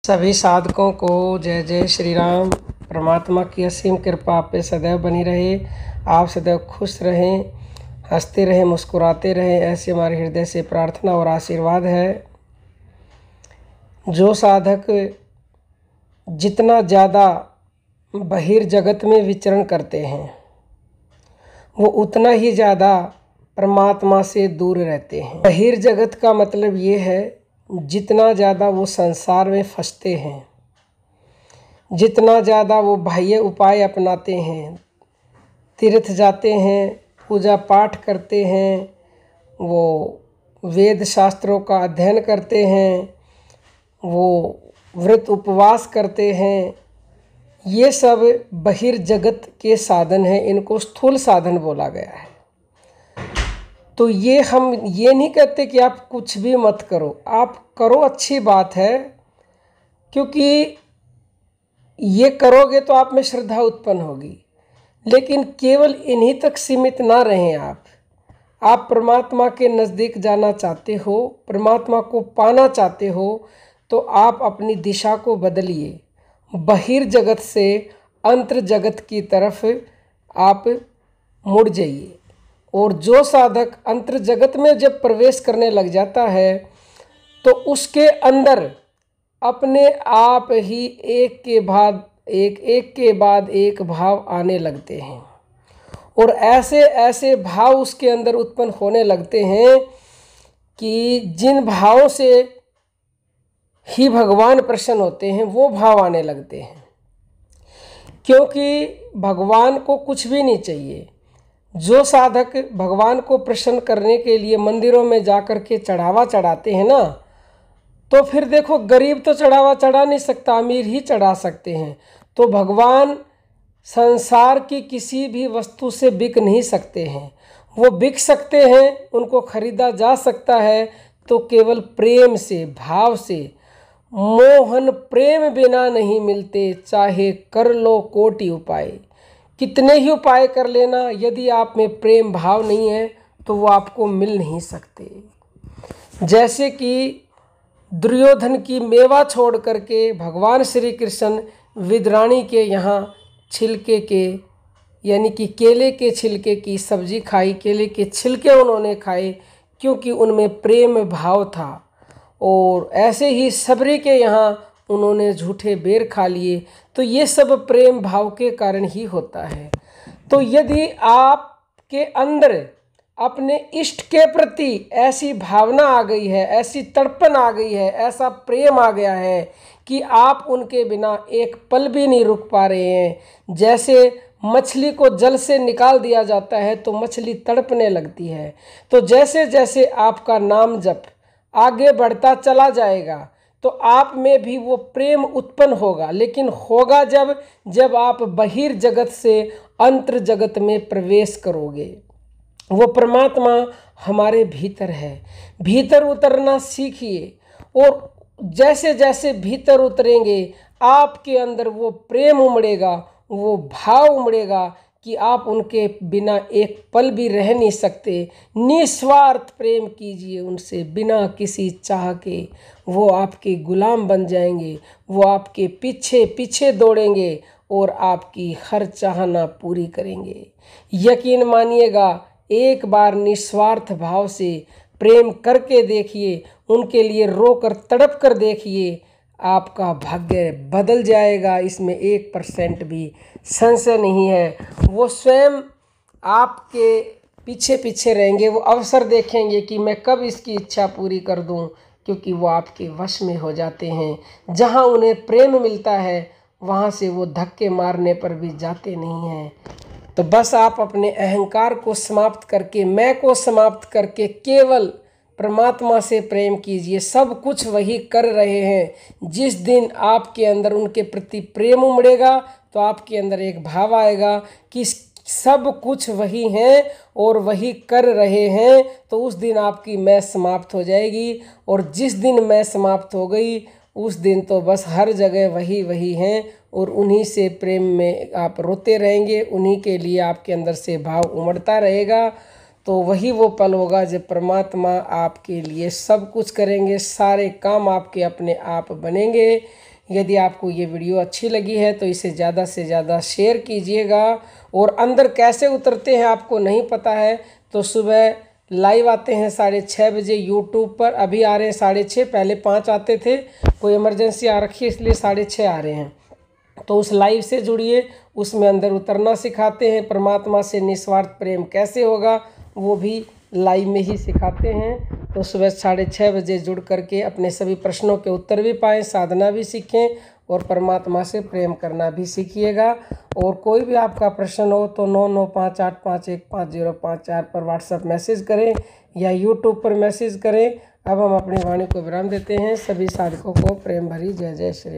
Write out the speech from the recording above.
सभी साधकों को जय जय श्री राम। परमात्मा की असीम कृपा आप पे सदैव बनी रहे। आप सदैव खुश रहें, हंसते रहें, मुस्कुराते रहें, ऐसे हमारे हृदय से प्रार्थना और आशीर्वाद है। जो साधक जितना ज़्यादा बहिर्जगत में विचरण करते हैं वो उतना ही ज़्यादा परमात्मा से दूर रहते हैं। बहिर्जगत का मतलब ये है जितना ज़्यादा वो संसार में फंसते हैं, जितना ज़्यादा वो बाह्य उपाय अपनाते हैं, तीर्थ जाते हैं, पूजा पाठ करते हैं, वो वेद शास्त्रों का अध्ययन करते हैं, वो व्रत उपवास करते हैं, ये सब बहिर्जगत के साधन हैं। इनको स्थूल साधन बोला गया है। तो ये हम ये नहीं कहते कि आप कुछ भी मत करो, आप करो, अच्छी बात है, क्योंकि ये करोगे तो आप में श्रद्धा उत्पन्न होगी। लेकिन केवल इन्हीं तक सीमित ना रहें। आप परमात्मा के नज़दीक जाना चाहते हो, परमात्मा को पाना चाहते हो, तो आप अपनी दिशा को बदलिए। बहिर्जगत से अंतर जगत की तरफ आप मुड़ जाइए। और जो साधक अंतर जगत में जब प्रवेश करने लग जाता है तो उसके अंदर अपने आप ही एक के बाद एक भाव आने लगते हैं। और ऐसे ऐसे भाव उसके अंदर उत्पन्न होने लगते हैं कि जिन भावों से ही भगवान प्रसन्न होते हैं वो भाव आने लगते हैं। क्योंकि भगवान को कुछ भी नहीं चाहिए। जो साधक भगवान को प्रसन्न करने के लिए मंदिरों में जाकर के चढ़ावा चढ़ाते हैं ना, तो फिर देखो गरीब तो चढ़ावा चढ़ा नहीं सकता, अमीर ही चढ़ा सकते हैं। तो भगवान संसार की किसी भी वस्तु से बिक नहीं सकते हैं। वो बिक सकते हैं, उनको खरीदा जा सकता है तो केवल प्रेम से, भाव से। मोहन प्रेम बिना नहीं मिलते, चाहे कर लो कोटि उपाय। कितने ही उपाय कर लेना, यदि आप में प्रेम भाव नहीं है तो वो आपको मिल नहीं सकते। जैसे कि दुर्योधन की मेवा छोड़ करके भगवान श्री कृष्ण विदराणी के यहाँ छिलके के यानी कि केले के छिलके की सब्जी खाई, केले के छिलके उन्होंने खाए क्योंकि उनमें प्रेम भाव था। और ऐसे ही सबरी के यहाँ उन्होंने झूठे बेर खा लिए। तो ये सब प्रेम भाव के कारण ही होता है। तो यदि आपके अंदर अपने इष्ट के प्रति ऐसी भावना आ गई है, ऐसी तड़पन आ गई है, ऐसा प्रेम आ गया है कि आप उनके बिना एक पल भी नहीं रुक पा रहे हैं। जैसे मछली को जल से निकाल दिया जाता है तो मछली तड़पने लगती है। तो जैसे जैसे आपका नाम जप आगे बढ़ता चला जाएगा तो आप में भी वो प्रेम उत्पन्न होगा। लेकिन होगा जब आप बहिर्जगत से अंतर जगत में प्रवेश करोगे। वो परमात्मा हमारे भीतर है। भीतर उतरना सीखिए। और जैसे जैसे भीतर उतरेंगे आपके अंदर वो प्रेम उमड़ेगा, वो भाव उमड़ेगा कि आप उनके बिना एक पल भी रह नहीं सकते। निस्वार्थ प्रेम कीजिए उनसे बिना किसी चाह के। वो आपके गुलाम बन जाएंगे, वो आपके पीछे पीछे दौड़ेंगे और आपकी हर चाहना पूरी करेंगे। यकीन मानिएगा, एक बार निस्वार्थ भाव से प्रेम करके देखिए, उनके लिए रोकर तड़प कर देखिए, आपका भाग्य बदल जाएगा। इसमें 1% भी संशय नहीं है। वो स्वयं आपके पीछे पीछे रहेंगे। वो अवसर देखेंगे कि मैं कब इसकी इच्छा पूरी कर दूं, क्योंकि वो आपके वश में हो जाते हैं। जहां उन्हें प्रेम मिलता है वहां से वो धक्के मारने पर भी जाते नहीं हैं। तो बस आप अपने अहंकार को समाप्त करके, मैं को समाप्त करके केवल परमात्मा से प्रेम कीजिए। सब कुछ वही कर रहे हैं। जिस दिन आपके अंदर उनके प्रति प्रेम उमड़ेगा तो आपके अंदर एक भाव आएगा कि सब कुछ वही हैं और वही कर रहे हैं। तो उस दिन आपकी मैं समाप्त हो जाएगी। और जिस दिन मैं समाप्त हो गई उस दिन तो बस हर जगह वही हैं और उन्हीं से प्रेम में आप रोते रहेंगे। उन्हीं के लिए आपके अंदर से भाव उमड़ता रहेगा। तो वही वो पल होगा जब परमात्मा आपके लिए सब कुछ करेंगे। सारे काम आपके अपने आप बनेंगे। यदि आपको ये वीडियो अच्छी लगी है तो इसे ज़्यादा से ज़्यादा शेयर कीजिएगा। और अंदर कैसे उतरते हैं आपको नहीं पता है तो सुबह लाइव आते हैं 6:30 बजे यूट्यूब पर। अभी आ रहे हैं 6:30, पहले 5 आते थे, कोई इमरजेंसी आ रखी है इसलिए 6:30 आ रहे हैं। तो उस लाइव से जुड़िए, उसमें अंदर उतरना सिखाते हैं। परमात्मा से निस्वार्थ प्रेम कैसे होगा वो भी लाइव में ही सिखाते हैं। तो सुबह 6:30 बजे जुड़ करके अपने सभी प्रश्नों के उत्तर भी पाएँ, साधना भी सीखें और परमात्मा से प्रेम करना भी सीखिएगा। और कोई भी आपका प्रश्न हो तो 9958515054 पर व्हाट्सएप मैसेज करें या यूट्यूब पर मैसेज करें। अब हम अपनी वाणी को विराम देते हैं। सभी साधकों को प्रेम भरी जय जय श्री।